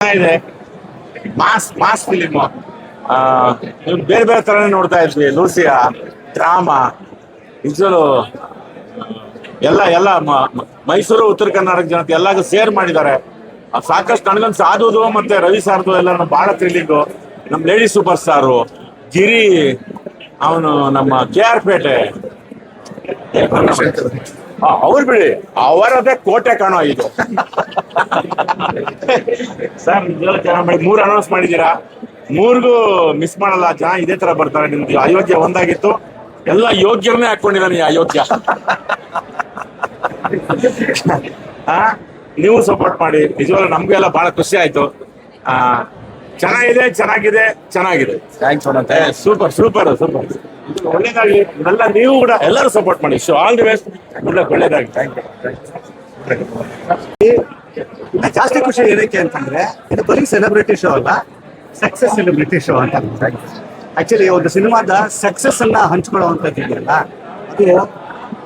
ಇದೆ. Mass mass film. ಬೇರೆ ಬೇರೆ ತರನೇ ನೋಡ್ತಾ ಇದ್ವಿ. ಲೂಸಿಯಾ ಡ್ರಾಮಾ ನಿಜಲು ಎಲ್ಲ ಎಲ್ಲ ಮೈಸೂರು ಉತ್ತರ ಕರ್ನಾಟಕ ಜನತೆ ಎಲ್ಲಾಗ ಸೇರ್ ಮಾಡಿದ್ದಾರೆ. ಸಾಕಷ್ಟು ನನಗನ್ಸ ಸಾಧುದು ಮತ್ತೆ ರವಿ ಸಾರ್ದು ಎಲ್ಲ ಬಹಳ ಥ್ರಿಲ್ಲಿಂಗು. ನಮ್ಮ ಲೇಡಿ ಸೂಪರ್ ಸ್ಟಾರು ಗಿರಿ, ಅವನು ನಮ್ಮ KR ಪೇಟೆ ಅವ್ರು ಬಿಡಿ, ಅವರದೇ ಕೋಟೆ ಕಾಣೋ ಇದು. ಸರ್ ಚೆನ್ನಾಗಿ ಮಾಡಿ 3 ಅನೌನ್ಸ್ ಮಾಡಿದ್ದೀರಾ, 3ಗೂ ಮಿಸ್ ಮಾಡಲ್ಲ. ಜನ ಇದೇ ತರ ಬರ್ತಾರೆ. ನಿಮ್ಗೆ ಅಯೋಗ್ಯ ಒಂದಾಗಿತ್ತು, ಎಲ್ಲ ಯೋಗ್ಯರನ್ನೇ ಹಾಕೊಂಡಿದ್ದಾನೆ ಈ ಅಯೋಗ್ಯ. ನೀವು ಸಪೋರ್ಟ್ ಮಾಡಿ. ನಿಜವಾಗ್ಲೂ ನಮ್ಗೆಲ್ಲ ಬಹಳ ಖುಷಿ ಆಯ್ತು. ಚೆನ್ನಾಗಿದೆ. Super super super. ಒಳ್ಳೇದಾಗ್ಲಿ. ಇದೆಲ್ಲ ನೀವು ಕೂಡ ಎಲ್ಲರೂ ಸಪೋರ್ಟ್ ಮಾಡಿ. All the best. ಒಳ್ಳೇದಾಗ್ಲಿ. ಜಾಸ್ತಿ ಖುಷಿ ಏನಕ್ಕೆ ಅಂತಂದ್ರೆ, ಇದು ಬರೀ ಸೆಲೆಬ್ರಿಟಿ ಶೋ ಅಲ್ಲ, ಸಕ್ಸಸ್ ಸೆಲೆಬ್ರಿಟಿ ಶೋ ಅಂತ. ಆಕ್ಚುಲಿ ಒಂದು ಸಿನಿಮಾದ ಸಕ್ಸಸ್ ಅನ್ನ ಹಂಚ್ಕೊಳ್ಳುವಂಥದ್ದು ಇದೆಯಲ್ಲ, ಅದು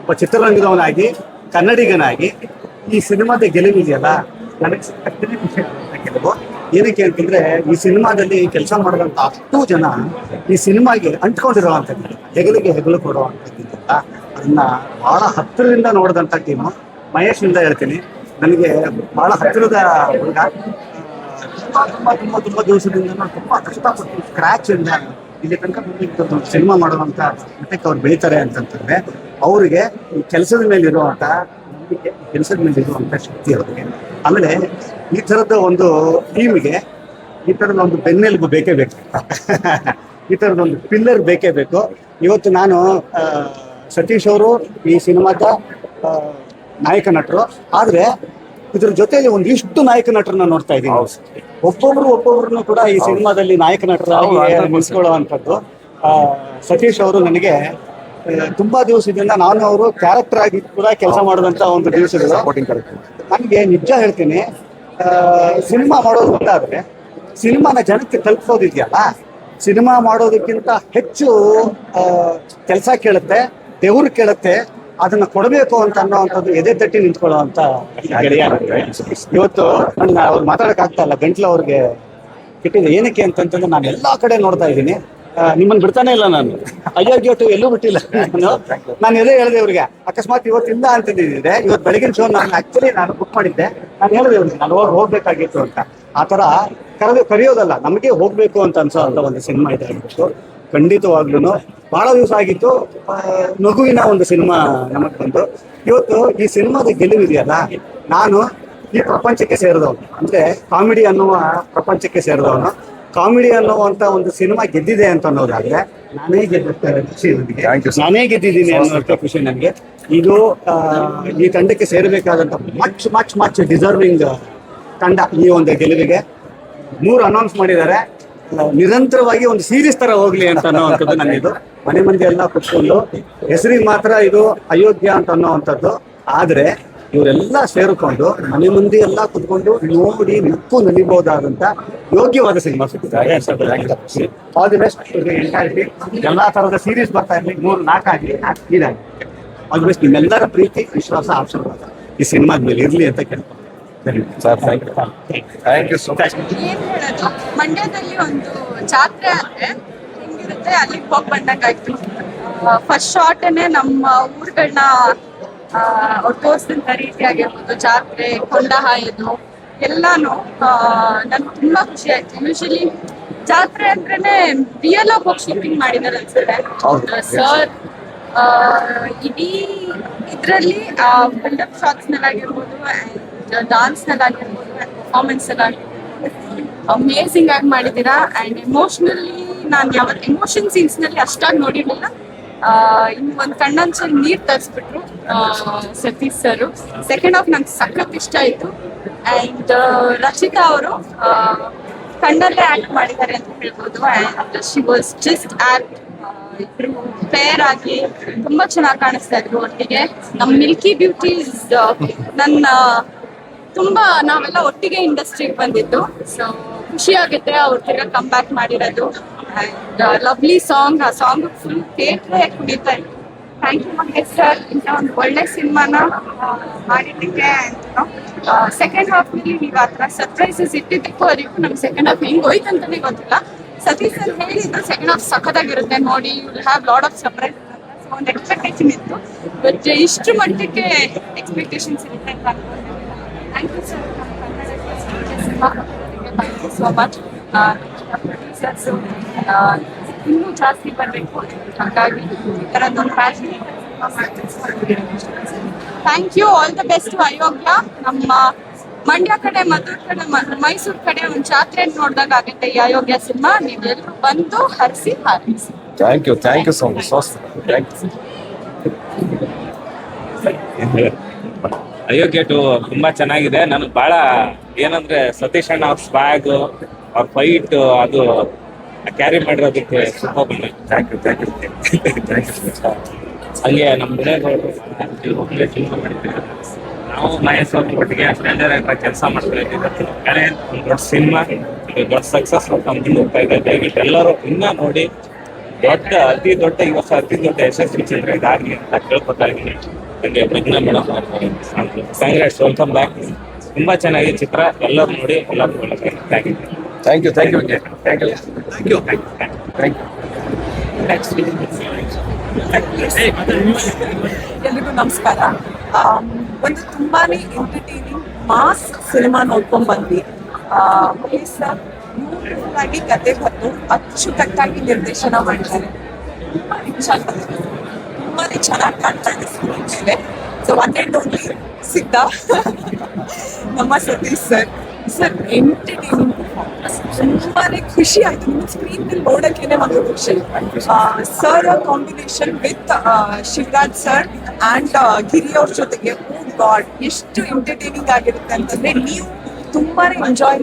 ಒಬ್ಬ ಚಿತ್ರರಂಗದವನಾಗಿ ಕನ್ನಡಿಗನಾಗಿ ಈ ಸಿನಿಮಾದ ಗೆಲುವಿದೆಯಲ್ಲ, ನನಗೆ ಸಿಕ್ಕಷ್ಟೇ ಖುಷಿ ಗೆಲುವು. ಏನಕ್ಕೆ ಅಂತಂದ್ರೆ, ಈ ಸಿನಿಮಾದಲ್ಲಿ ಕೆಲಸ ಮಾಡುವಂತ ಅಷ್ಟು ಜನ ಈ ಸಿನಿಮಾಗೆ ಅಂಟ್ಕೊಂಡಿರುವಂಥದ್ದು, ಹೆಗಲು ಕೊಡುವಂಥದ್ದಿದೆಯಲ್ಲ, ಅದನ್ನ ಬಹಳ ಹತ್ತಿರದಿಂದ ನೋಡಿದಂಥ ಟೀಮು. ಮಹೇಶ್ ಇಂದ ಹೇಳ್ತೀನಿ, ನನಗೆ ಬಹಳ ಹತ್ತಿರದ ಹುಡುಗ. ತುಂಬಾ ದಿವಸದಿಂದ ತುಂಬಾ ಕಷ್ಟಪಟ್ಟು ಸ್ಕ್ರಾಚ್ ಇಂದ ಇಲ್ಲಿ ತನಕ ಬಂದಿದ್ದು ಸಿನಿಮಾ ಮಾಡುವಂತ ಮಟ್ಟಕ್ಕೆ ಅವ್ರು ಬೆಳೀತಾರೆ ಅಂತಂತಂದ್ರೆ, ಅವರಿಗೆ ಈ ಕೆಲಸದ ಮೇಲೆ ಇರುವಂತ ನಂಬಿಕೆ, ಕೆಲಸದ ಮೇಲೆ ಇರುವಂತ ಶಕ್ತಿ ಅವ್ರಿಗೆ. ಆಮೇಲೆ ಈ ಥರದ ಒಂದು ಟೀಮಿಗೆ ಈ ಥರದ ಒಂದು ಬೆನ್ನೆಲುಬು ಬೇಕೇ ಬೇಕು. ಈ ಥರದೊಂದು ಪಿಲ್ಲರ್ ಬೇಕೇ ಬೇಕು. ಇವತ್ತು ನಾನು ಸತೀಶ್ ಅವರು ಈ ಸಿನಿಮಾದ ನಾಯಕ ನಟರು, ಆದ್ರೆ ಇದ್ರ ಜೊತೆಲಿ ಒಂದಿಷ್ಟು ನಾಯಕ ನಟರನ್ನ ನೋಡ್ತಾ ಇದ್ದೀನಿ. ಒಬ್ಬೊಬ್ರನ್ನು ಕೂಡ ಈ ಸಿನಿಮಾದಲ್ಲಿ ನಾಯಕ ನಟರಾಗಿ ನಿಲ್ಸ್ಕೊಳ್ಳುವಂಥದ್ದು. ಸತೀಶ್ ಅವರು ನನಗೆ ತುಂಬಾ ದಿವಸದಿಂದ, ನಾನು ಅವರು ಕ್ಯಾರೆಕ್ಟರ್ ಆಗಿ ಕೂಡ ಕೆಲಸ ಮಾಡಿದಂತ ಒಂದು ದಿವಸಗಳು. ನನಗೆ ನಿಜ ಹೇಳ್ತೀನಿ, ಸಿನಿಮಾ ಮಾಡೋದು ಗೊತ್ತಾದ್ರೆ ಸಿನಿಮಾನ ಜನಕ್ಕೆ ತಲುಪಿಸೋದಿದೆಯಲ್ಲ, ಸಿನಿಮಾ ಮಾಡೋದಕ್ಕಿಂತ ಹೆಚ್ಚು ಕೆಲಸ ಕೇಳುತ್ತೆ, ದೇವ್ರು ಕೇಳುತ್ತೆ. ಅದನ್ನ ಕೊಡಬೇಕು ಅಂತ ಅನ್ನೋವಂಥದ್ದು ಎದೆ ತಟ್ಟಿ ನಿಂತ್ಕೊಳ್ಳುವಂತ ಗೆಳೆಯ. ಇವತ್ತು ಅವ್ರು ಮಾತಾಡಕ್ ಆಗ್ತಾ ಇಲ್ಲ, ಗಂಟ್ಲು ಅವ್ರಿಗೆ ಕೆಟ್ಟಿದೆ. ಏನಕ್ಕೆ ಅಂತಂತಂದ್ರೆ, ನಾನು ಎಲ್ಲಾ ಕಡೆ ನೋಡ್ತಾ ಇದ್ದೀನಿ, ನಿಮ್ಮನ್ನು ಬಿಡ್ತಾನೆ ಇಲ್ಲ ನಾನು. ಅಯ್ಯೋಗ್ಯೋಟು ಎಲ್ಲೂ ಬಿಟ್ಟಿಲ್ಲ ನಾನು ಎದೇ ಹೇಳಿದೆ ಅವ್ರಿಗೆ. ಅಕಸ್ಮಾತ್ ಇವತ್ತಿಲ್ಲ ಅಂತಿದ್ದಿದ್ರೆ, ಇವತ್ತು ಬೆಳಗಿನ ಶೋ ನಾನು ಬುಕ್ ಮಾಡಿದ್ದೆ. ನಾನು ಹೇಳಿದೆ ಅವ್ರಿಗೆ, ನಾನು ಹೋಗ್ಬೇಕಾಗಿತ್ತು ಅಂತ. ಆ ತರ ಕರೆಯೋದಲ್ಲ, ನಮಗೆ ಹೋಗ್ಬೇಕು ಅಂತ ಅನ್ಸೋ ಅಂತ ಒಂದು ಸಿನಿಮಾ ಇದಾಗಿತ್ತು. ಖಂಡಿತವಾಗ್ಲೂ ಬಹಳ ದಿವಸ ಆಗಿತ್ತು ನಗುವಿನ ಒಂದು ಸಿನಿಮಾ ನಮಗ್ ಬಂತು. ಇವತ್ತು ಈ ಸಿನಿಮಾದ ಗೆಲುವಿದೆಯಲ್ಲ, ನಾನು ಈ ಪ್ರಪಂಚಕ್ಕೆ ಸೇರಿದವನು, ಅಂದ್ರೆ ಕಾಮಿಡಿ ಅನ್ನುವ ಪ್ರಪಂಚಕ್ಕೆ ಸೇರಿದವನು. ಕಾಮಿಡಿ ಅನ್ನುವಂತ ಒಂದು ಸಿನಿಮಾ ಗೆದ್ದಿದೆ ಅಂತ ಅನ್ನೋದಾದ್ರೆ, ನಾನೇ ಗೆದ್ದಿದ್ದೀನಿ ಅನ್ನೋ ಖುಷಿ ನನಗೆ. ಇದು ಈ ತಂಡಕ್ಕೆ ಸೇರಬೇಕಾದಂತ ಮಚ್ ಡಿಸರ್ವಿಂಗ್ ತಂಡ ಈ ಒಂದು ಗೆಲುವಿಗೆ. 3 ಅನೌನ್ಸ್ ಮಾಡಿದ್ದಾರೆ. ನಿರಂತರವಾಗಿ ಒಂದು ಸೀರೀಸ್ ತರ ಹೋಗ್ಲಿ ಅಂತ ಅನ್ನೋವಂಥದ್ದು ನನ್ನಿದು. ಮನೆ ಮಂದಿ ಎಲ್ಲ ಕುತ್ಕೊಂಡು, ಹೆಸರಿಗೆ ಮಾತ್ರ ಇದು ಅಯೋಗ್ಯ ಅಂತ ಅನ್ನೋವಂಥದ್ದು, ಆದ್ರೆ ಇವರೆಲ್ಲ ಸೇರಿಕೊಂಡು ಮನೆ ಮಂದಿ ಎಲ್ಲ ಕುತ್ಕೊಂಡು ನೋಡಿ ನಕ್ಕು ನಲಿಬಹುದಾದಂತ ಯೋಗ್ಯವಾದ ಸಿನಿಮಾ ಸಿಗ್ತಿದ್ದಾರೆ. All the best entirety. ಎಲ್ಲಾ ತರದ ಸೀರೀಸ್ ಬರ್ತಾ ಇರ್ಲಿ, 3-4 ಆಗಲಿ, ಇದಾಗಿ ಆಲ್ ದಿ ಬೆಸ್ಟ್. ನಿಮ್ಮೆಲ್ಲರ ಪ್ರೀತಿ, ವಿಶ್ವಾಸ, ಆಶೀರ್ವಾದ ಈ ಸಿನಿಮಾದ ಮೇಲೆ ಇರ್ಲಿ ಅಂತ ಕೇಳ್ಕೊಂಡು ಮಂಡ್ಯದಲ್ಲಿ ಒಂದು ಜಾತ್ರೆ ಆದ್ರೆ ಹೆಂಗಿರುತ್ತೆ, ಅಲ್ಲಿಗೆ ಹೋಗಿ ಬಂದಂಗಾಯ್ತು. ಫಸ್ಟ್ ಶಾರ್ಟನೇ ನಮ್ಮ ಊರುಗಳನ್ನ ತೋರಿಸಿದಂತ ರೀತಿ ಆಗಿರ್ಬೋದು, ಜಾತ್ರೆ, ಕೊಂಡ ಹಾಯೋದು ಎಲ್ಲಾನು ನನ್ಗೆ ತುಂಬಾ ಖುಷಿ ಆಯ್ತು. ಯೂಶಲಿ ಜಾತ್ರೆ ಅಂದ್ರೇನೆ ರಿಯಲ್ ಆಗಿ ಹೋಗಿ ಶೂಟಿಂಗ್ ಮಾಡಿದಾರೆ ಅನ್ಸುತ್ತೆ ಸರ್. ಇಡೀ ಇದ್ರಲ್ಲಿ ಬಿಲ್ಡಪ್ ಶಾಟ್ಸ್ ನಲ್ಲಾಗಿರ್ಬೋದು, ಡಾನ್ಸ್ ನಲ್ಲಾಗಿರ್ಬೋದು, ಪರ್ಫಾರ್ಮೆನ್ಸ್ ನಲ್ಲಾಗಿರ್ಬೋದು, ಅಮೇಸಿಂಗ್ ಆಗಿ ಮಾಡಿದ್ದೀರಾ. ಅಂಡ್ ಎಮೋಷನಲಿ ನಾನು ಯಾವತ್ತು ಎಮೋಷನ್ ಸೀನ್ಸ್ ನಲ್ಲಿ ಅಷ್ಟಾಗಿ ನೋಡಿರ್ಲಿಲ್ಲ. ಇನ್ನು ಒಂದು ಕಣ್ಣಂಚಲ್ಲಿ ನೀರ್ ತರಿಸ್ಬಿಟ್ರು ಸತೀಶ್ ಸರ್. ಸೆಕೆಂಡ್ ಹಾಫ್ ನಂಗೆ ಸಖತ್ ಇಷ್ಟ ಆಯ್ತು. ಅಂಡ್ ರಚಿತಾ ಅವರು ಕಣ್ಣಲ್ಲೇ ಆಕ್ಟ್ ಮಾಡಿದ್ದಾರೆ ಅಂತ ಹೇಳ್ಬೋದು. And she was just act. ಇಬ್ರು ಪೇರ್ ಆಗಿ ತುಂಬಾ ಚೆನ್ನಾಗಿ ಕಾಣಿಸ್ತಾ ಇದ್ರು ಒಟ್ಟಿಗೆ. ನಮ್ ಮಿಲ್ಕಿ ಬ್ಯೂಟಿ ನನ್ನ ತುಂಬಾ ನಾವೆಲ್ಲ ಒಟ್ಟಿಗೆ ಇಂಡಸ್ಟ್ರಿಗೆ ಬಂದಿದ್ದು. ಸೊ ಖುಷಿ ಆಗುತ್ತೆ ಅವ್ರ ತಿರ್ಗಾ ಕಮ್ ಬ್ಯಾಕ್ ಮಾಡಿರೋದು. Lovely song. ಆ ಸಾಂಗ್ ಫುಲ್ ಥಿಯೇಟ್ರೇ ಕುಣಿತಾ ಇತ್ತು. ಥ್ಯಾಂಕ್ ಯು ಮಂಗೇಶ್ ಸರ್, ಇಂಥ ಒಂದು ಒಳ್ಳೆ ಸಿನಿಮಾನ ಮಾಡಿದ್ದಕ್ಕೆ. ಸೆಕೆಂಡ್ ಹಾಫ್ನಲ್ಲಿ ನೀವು ಆ ಥರ ಸರ್ಪ್ರೈಸಸ್ ಇಟ್ಟಿದ್ದಕ್ಕೂ ಅದಕ್ಕೂ ನಮ್ಗೆ ಸೆಕೆಂಡ್ ಹಾಫ್ ಹೆಂಗೆ ಹೋಯ್ತು ಅಂತಾನೆ ಗೊತ್ತಿಲ್ಲ. ಸತೀಶ್ ಸರ್ ಹೇಳಿದ್ರು ಸೆಕೆಂಡ್ ಹಾಫ್ ಸಖತ್ತಾಗಿರುತ್ತೆ ನೋಡಿ, you will have lot of surprise ಅಂತ. ಸೊ ಒಂದು ಎಕ್ಸ್ಪೆಕ್ಟೇಷನ್ ಇತ್ತು, ಬಟ್ ಇಷ್ಟು ಮಟ್ಟಕ್ಕೆ ಎಕ್ಸ್ಪೆಕ್ಟೇಷನ್ಸ್ ಇರುತ್ತೆ ಅಂತ ಅನ್ಕೊಂಡಿದ್ದೀನಿ. Thank you sir. Thank you so much. Producers ಇನ್ನೂ ಜಾಸ್ತಿ ಬರಬೇಕು, ಹಾಗಾಗಿ ಈ ಥರದ್ದೊಂದು fashion. Thank you. All the best Ayogya. ನಮ್ಮ ಮಂಡ್ಯ ಕಡೆ, ಮದ್ದೂರು ಕಡೆ, ಮೈಸೂರು ಕಡೆ ಒಂದು ಜಾತ್ರೆ ನೋಡಿದಾಗ ಆಗುತ್ತೆ ಈ ಅಯೋಗ್ಯ ಸಿನಿಮಾ. ನೀವೆಲ್ಲರೂ ಬಂದು ಹರಿಸಿ ಹಾರೈಸಿ. Thank you so much. Thank you. Ayogya two ತುಂಬಾ ಚೆನ್ನಾಗಿದೆ. ನನಗೆ ಬಹಳ ಏನಂದ್ರೆ ಸತೀಶ್ ಅಣ್ಣ ಅವ್ರ ಸ್ವ್ಯಾಗ್, ಅವ್ರ ಫೈಟ್, ಅದು ಕ್ಯಾರಿ ಮಾಡಿರೋದಕ್ಕೆ ಸೂಪರ್ ಬಂದ. Thank you. ಹಂಗೆ ನಮ್ಮ ಮನೆಯವರು ನಾವು ಮಹೇಶ್ ಅವ್ರ ಒಟ್ಟಿಗೆ ಕೆಲಸ ಮಾಡ್ತಾ ಇದ್ದೀವಿ. ಕಳೆ ಒಂದು ದೊಡ್ಡ ಸಿನಿಮಾ, ದೊಡ್ಡ ಸಕ್ಸಸ್ ಅಂತ ಮುಂದೋಗ್ತಾ ಇದೆ. ದಯವಿಟ್ಟು ಎಲ್ಲರೂ ಇನ್ನ ನೋಡಿ, ಅತಿ ದೊಡ್ಡ ಈ ವರ್ಷ ಅತಿ ದೊಡ್ಡ ಯಶಸ್ವಿ ಚಿತ್ರ ಇದಾಗಲಿ ಅಂತ ಕೇಳ್ಕೊತಾ ಇದ್ದೀನಿ. ನನಗೆ Pragya madam congrats, welcome back. ತುಂಬಾ ಚೆನ್ನಾಗಿದೆ ಚಿತ್ರ, ಎಲ್ಲರೂ ನೋಡಿ, ಎಲ್ಲರೂ ಒಳ್ಳೆ. Thank you. ಎಲ್ರಿಗೂ ನಮಸ್ಕಾರ. ಒಂದು ತುಂಬಾನೇ ಎಂಟರ್ಟೈನಿಂಗ್ ಮಾಸ್ ಸಿನಿಮಾ ನೋಡ್ಕೊಂಡ್ ಬಂದ್ವಿ. ಸರ್ ಬ್ಯೂಟಿಫುಲ್ ಆಗಿ ಕತೆ ಬರೆದು ಅಚ್ಚುಕಟ್ಟಾಗಿ ನಿರ್ದೇಶನ ಮಾಡಿದ್ದಾರೆ. ತುಂಬಾನೇ ಚೆನ್ನಾಗಿ ಕಾಣ್ತಾ ಇದೆ ಸ್ಕ್ರೀನ್ ಮೇಲೆ. ಸೊ ಒನ್ ಅಂಡ್ ಓನ್ಲಿ ಸಿದ್ಧ ನಮ್ಮ ಸತೀಶ್ ಸರ್ ಎಂಟರ್ಟೈನಿಂಗ್ ಪರ್ಫಾರ್ಮೆನ್ಸ್. ತುಂಬಾನೇ ಖುಷಿ ಆಯ್ತು ನಿಮ್ಮ ಸ್ಕ್ರೀನ್ ಮೇಲೆ ನೋಡಕ್ಕೇನೆ ಒಂದು ಖುಷಿ. Sir combination with Shivaraj sir and Giri ಅವ್ರ ಜೊತೆಗೆ, ಓ ಗಾಡ್ ಎಷ್ಟು ಎಂಟರ್ಟೈನಿಂಗ್ ಆಗಿರುತ್ತೆ ಅಂತಂದ್ರೆ ನೀವು ತುಂಬಾನೇ ಎಂಜಾಯ್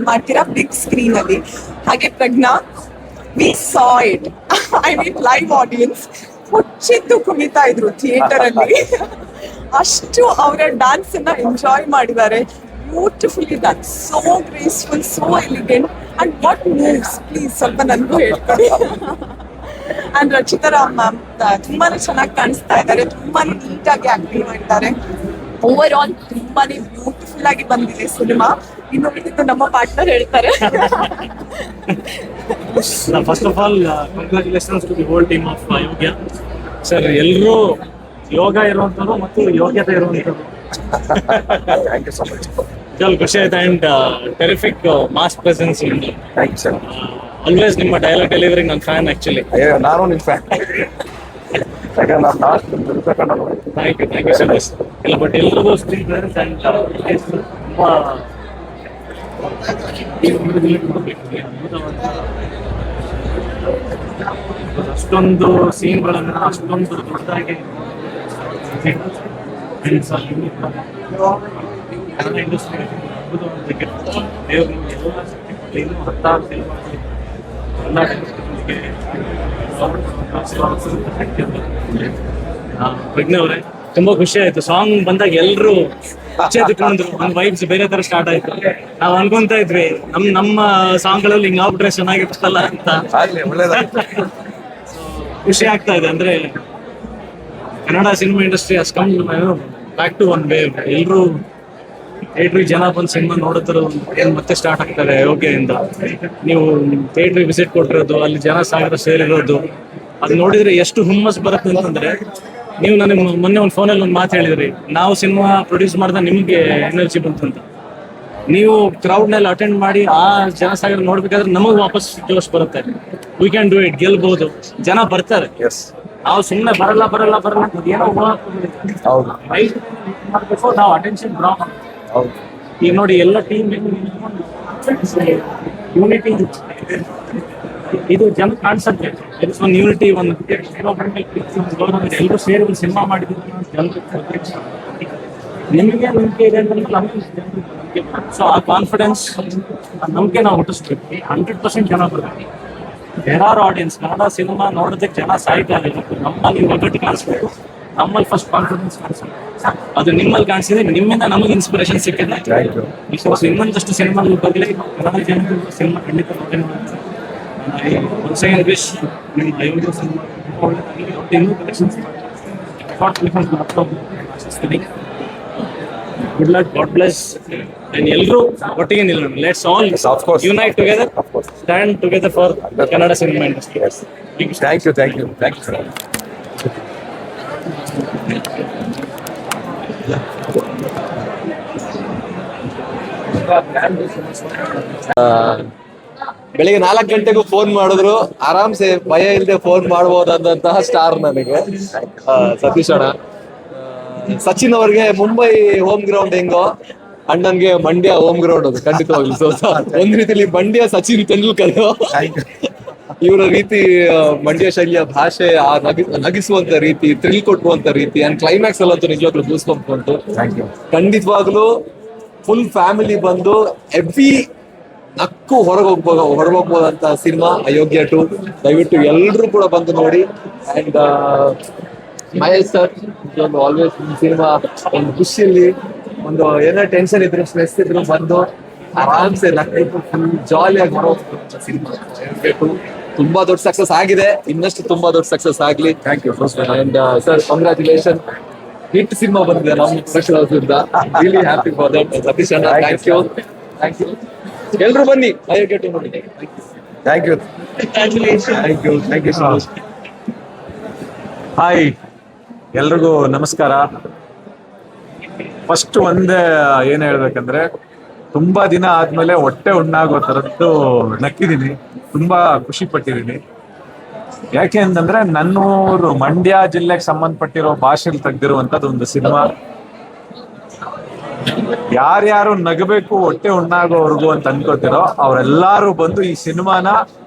ಮಾಡ್ತೀರಾ ಬಿಗ್ ಸ್ಕ್ರೀನ್ ಅಲ್ಲಿ. ಹಾಗೆ ಪ್ರಜ್ಞಾ, we saw it, I mean live audience ಹುಚ್ಚಿದ್ದು ಕುಣಿತಾ ಇದ್ರು ಥಿಯೇಟರ್ ಅಲ್ಲಿ. ಅಷ್ಟು ಅವರ ಡ್ಯಾನ್ಸ್ ಅನ್ನ ಎಂಜಾಯ್ ಮಾಡಿದ್ದಾರೆ. Beautifully done, so graceful, so elegant. And what moves, please ಸ್ವಲ್ಪ ನನಗೂ ಹೇಳ್ಕೊಡಿ. ಅಂಡ್ ರಚಿತಾ ರಾಮ್ ಮ್ಯಾಮ್ ತುಂಬಾನೇ ಚೆನ್ನಾಗಿ ಕಾಣಿಸ್ತಾ ಇದ್ದಾರೆ, ತುಂಬಾನೇ ನೀಟಾಗಿ ಆಕ್ಟಿಂಗ್ ಮಾಡಿದ್ದಾರೆ. ಓವರ್ ಆಲ್ ತುಂಬಾನೇ ಬ್ಯೂಟಿಫುಲ್ ಆಗಿ ಬಂದಿದೆ ಸಿನಿಮಾ. ಇನ್ನು ಉಳಿದಿದ್ದು ನಮ್ಮ ಪಾರ್ಟ್ನರ್ ಹೇಳ್ತಾರೆ. First of all congratulations to the whole team of Ayogya sir. ಎಲ್ಲರೂ ಯೋಗ ಇರುವಂಥವ್ರು ಮತ್ತು ಯೋಗ್ಯತೆ ಇರುವಂಥವ್ರು. Thank you so much. ಖುಷಿ ಆಯ್ತು. And terrific mass presence. Thank you sir. Always ನಿಮ್ಮ ಡೈಲಾಗ್ ಡೆಲಿವರಿ ನನ್ನ ಫ್ಯಾನ್ ಆಕ್ಚುಲಿ. ನಾನು ನಿಮ್ಮ fan. Thank you so much. ಇಲ್ಲ ಬಟ್ ಎಲ್ರಿಗೂ ಸ್ಕ್ರೀನ್ ಪ್ರೆಸೆನ್ಸ್ ಅಂಡ್ ತುಂಬ ಅಷ್ಟೊಂದು ಸೀನ್ಗಳನ್ನ ಅಷ್ಟೊಂದು ದೊಡ್ಡದಾಗಿ ಕನ್ನಡ ಇಂಡಸ್ಟ್ರಿ ದೇವರು ಎಲ್ಲ ಇನ್ನೂ 10 ಸಿನಿಮಾ ಪ್ರಜ್ಞೆ ಅವರೇ, ತುಂಬಾ ಖುಷಿ ಆಯ್ತು. ಸಾಂಗ್ ಬಂದಾಗ ಎಲ್ರು ಚೇತಕೊಂಡ್ರು, ಒಂದು ವೈಬ್ಸ್ ಬೇರೆ ತರ ಸ್ಟಾರ್ಟ್ ಆಯ್ತು. ನಾವ್ ಅನ್ಕೊಂತ ಇದ್ವಿ ನಮ್ಮ ಸಾಂಗ್ ಗಳಲ್ಲಿ ಹಿಂಗ್ ಡ್ರೆಸ್ ಚೆನ್ನಾಗಿರ್ತಲ್ಲ ಅಂತ. ಖುಷಿ ಆಗ್ತಾ ಇದೆ. ಅಂದ್ರೆ Kannada cinema industry has come back to one wave. ಎಲ್ರು ಥಿಯೇಟ್ರಿಗೆ ಜನ ಬಂದು ಸಿನಿಮಾ ನೋಡುತ್ತಿರೋ ಮತ್ತೆ ಸ್ಟಾರ್ಟ್ ಆಗ್ತಾರೆ ಯೋಗ್ಯದಿಂದ. ನೀವು ಥಿಯೇಟ್ರಿಗೆ ವಿಸಿಟ್ ಕೊಟ್ಟಿರೋದು, ಅಲ್ಲಿ ಜನ ಸಾಗರ ಸೇರಿರೋದು, ಅದು ನೋಡಿದ್ರೆ ಎಷ್ಟು ಹುಮ್ಮಸ್ ಬರುತ್ತೆ ಅಂತಂದ್ರೆ, ನೀವು ನನಗೆ ಮೊನ್ನೆ ಒಂದು ಫೋನಲ್ಲಿ ಒಂದು ಮಾತು ಹೇಳಿದ್ರಿ, ನಾವು ಸಿನಿಮಾ ಪ್ರೊಡ್ಯೂಸ್ ಮಾಡಿದ ನಿಮ್ಗೆ ಎನರ್ಜಿ ಬಂತು ಅಂತ. ನೀವು ಕ್ರೌಡ್ ನಲ್ಲಿ ಅಟೆಂಡ್ ಮಾಡಿ ಆ ಜನಸಾಗರ ನೋಡ್ಬೇಕಾದ್ರೆ ನಮಗ್ ವಾಪಸ್ ಜೋಶ್ ಬರುತ್ತೆ. ವಿ ಕ್ಯಾನ್ ಡೂ ಇಟ್, ಗೆಲ್ಬಹುದು, ಜನ ಬರ್ತಾರೆ. ನಾವು ಸುಮ್ಮನೆ ಬರಲ್ಲ ಏನೋ ಹೌದು. ಮಾಡ್ಬೇಕು, ನಾವು ಅಟೆನ್ಷನ್ ಡ್ರಾ ಮಾಡ್ಬೇಕು. ಈಗ ನೋಡಿ ಎಲ್ಲ ಟೀಮ್ ಯೂನಿಟಿ, ಇದು ಜನ ಕಾಣಿಸುತ್ತೆ. ಇಟ್ಸ್ ಒನ್ ಯೂನಿಟಿ, ಒಂದು ಎಲ್ಲರೂ ಸೇರಿ ಒಂದು ಸಿನಿಮಾ ಮಾಡಿದ್ರು ನಿಮಗೆ ನಂಬಿಕೆ ಇದೆ ಅಂತ ನಮಗೆ. ಸೊ ಆ ಕಾನ್ಫಿಡೆನ್ಸ್, ನಂಬಿಕೆ ನಾವು ಹುಟ್ಟಿಸ್ಬೇಕು. 100% ಜನ ಬರ್ಬೇಕು. There are audience. Kannada cinema ನೋಡೋದಕ್ಕೆ ಜನ ಸಾಯ್ತಾ ಇಲ್ಲ. ನಮ್ಮಲ್ಲಿ ಒಗ್ಗಟ್ಟು ಕಾಣಿಸ್ಬೇಕು, ನಮ್ಮಲ್ಲಿ ಫಸ್ಟ್ ಕಾನ್ಫಿಡೆನ್ಸ್ ಕಾಣಿಸ್ಬೇಕು. ಅದು ನಿಮ್ಮಲ್ಲಿ ಕಾಣಿಸಿದ್ರೆ ನಿಮ್ಮಿಂದ ನಮಗೆ ಇನ್ಸ್ಪಿರೇಷನ್ ಸಿಕ್ಕಿದೆ. ಇನ್ನೊಂದಷ್ಟು ಸಿನಿಮಾ ಬರಲಿ, ಕನ್ನಡ ಜನರು ಸಿನಿಮಾ ಖಂಡಿತ ನೋಡಿ. ಒಂದ್ಸಲ ವಿಶ್ ನಿಮ್ಮ ಅಯೋಗ್ಯ ಸಿನಿಮಾ ಒಳ್ಳೆದಾಗಲಿ, ಇನ್ನೂ collections good luck, God bless. And ಎಲ್ಲರೂ ಒಟ್ಟಿಗೆ ನಿಲ್ಲೋಣ. Let's all Of course. Unite together, stand together for Kannada cinema industry. Thank you, thank you, thank you, sir. ಬೆಳಿಗ್ಗೆ 4 ಗಂಟೆಗೂ ಫೋನ್ ಮಾಡಿದ್ರು, ಆರಾಮ್ಸೆ ಭಯ ಇಲ್ಲದೆ ಫೋನ್ ಮಾಡಬಹುದಂತಹ ಸ್ಟಾರ್ ನನಗೆ ಸತೀಶ್ ಅಣ್ಣ. ಸಚಿನ್ ಅವ್ರಿಗೆ ಮುಂಬೈ ಹೋಮ್ ಗ್ರೌಂಡ್ ಹೆಂಗೋ, ಅಣ್ಣನ್ಗೆ ಮಂಡ್ಯ ಹೋಮ್ ಗ್ರೌಂಡ್ ಅದು ಖಂಡಿತವಾಗ್ಲಿ. ಸೊ ಒಂದ್ ರೀತಿಲಿ ಮಂಡ್ಯ ಸಚಿನ್ ತೆಂಡೂಲ್ಕರ್. ಇವರ ರೀತಿ ಮಂಡ್ಯ ಶೈಲಿಯ ಭಾಷೆ, ಆ ನಗಿಸುವಂತ ರೀತಿ, ಥ್ರಿಲ್ ಕೊಟ್ಟುವಂತ ರೀತಿ, ಅಂಡ್ ಕ್ಲೈಮ್ಯಾಕ್ಸ್ ಅಲ್ಲಂತೂ ನಿಜವಾಗ್ಲೂ ಗೂಸ್ ಬಂಪ್ ಬಂತು. ಖಂಡಿತವಾಗ್ಲೂ ಫುಲ್ ಫ್ಯಾಮಿಲಿ ಬಂದು ಎವ್ರಿ ನಕ್ಕು ಹೊರಗೋಗ್ಬೋದಂತ ಸಿನಿಮಾ ಅಯೋಗ್ಯ 2. ದಯವಿಟ್ಟು ಎಲ್ಲರೂ ಕೂಡ ಬಂದು ನೋಡಿ. And Mahesh sir always cinema ಒಂದು ಖುಷಿಯಲ್ಲಿ, ಒಂದು ಏನೋ ಟೆನ್ಷನ್ ಇದ್ರು, ಸ್ಟ್ರೆಸ್ ಇದ್ರು ಬಂದು ಆರಾಮ್ಸೆ ನಕ್ಕು ಫುಲ್ ಜಾಲಿಯಾಗಿ ಹೊರಗೋಗ್ಬೋದಂತ ಸಿನಿಮಾ ಹೇಳ್ಬೇಕು. ತುಂಬಾ ದೊಡ್ಡ ಸಕ್ಸಸ್ ಆಗಿದೆ, ಇನ್ನಷ್ಟು ತುಂಬಾ ದೊಡ್ಡ ಸಕ್ಸಸ್ ಆಗ್ಲಿ. Thank you. And sir congratulation, hit cinema ಬಂದಿದೆ ನಮ್ಮ ಸ್ಪೆಷಲ್ ಹೌಸ್ ಇಂದ. Really happy for that. Satish ಅಣ್ಣ ಥ್ಯಾಂಕ್ ಯು, ಥ್ಯಾಂಕ್ ಯು. ಎಲ್ರು ಬನ್ನಿ ಅಯೋಗ್ಯ 2 ನೋಡಿ. Thank you. Thank you so much. Hi, ಎಲ್ರಿಗೂ ನಮಸ್ಕಾರ. ಫಸ್ಟ್ ಒಂದೇ ಏನ್ ಹೇಳ್ಬೇಕಂದ್ರೆ, ತುಂಬಾ ದಿನ ಆದ್ಮೇಲೆ ಹೊಟ್ಟೆ ಉಣ್ಣಾಗೋ ತರದ್ದು ನಕ್ಕಿದೀನಿ, ತುಂಬಾ ಖುಷಿ ಪಟ್ಟಿದ್ದೀನಿ. ಯಾಕೆ ಅಂತಂದ್ರೆ ನನ್ನೂರು ಮಂಡ್ಯ ಜಿಲ್ಲೆಗೆ ಸಂಬಂಧಪಟ್ಟಿರೋ ಭಾಷೆಯಲ್ಲಿ ತೆಗ್ದಿರುವಂತದ್ದು ಒಂದು ಸಿನಿಮಾ. ಯಾರ್ಯಾರು ನಗಬೇಕು ಹೊಟ್ಟೆ ಉಣ್ಣಾಗೋವರೆಗೂ ಅಂತ ಅನ್ಕೋತಿರೋ ಅವರೆಲ್ಲಾರು ಬಂದು ಈ ಸಿನಿಮಾನ,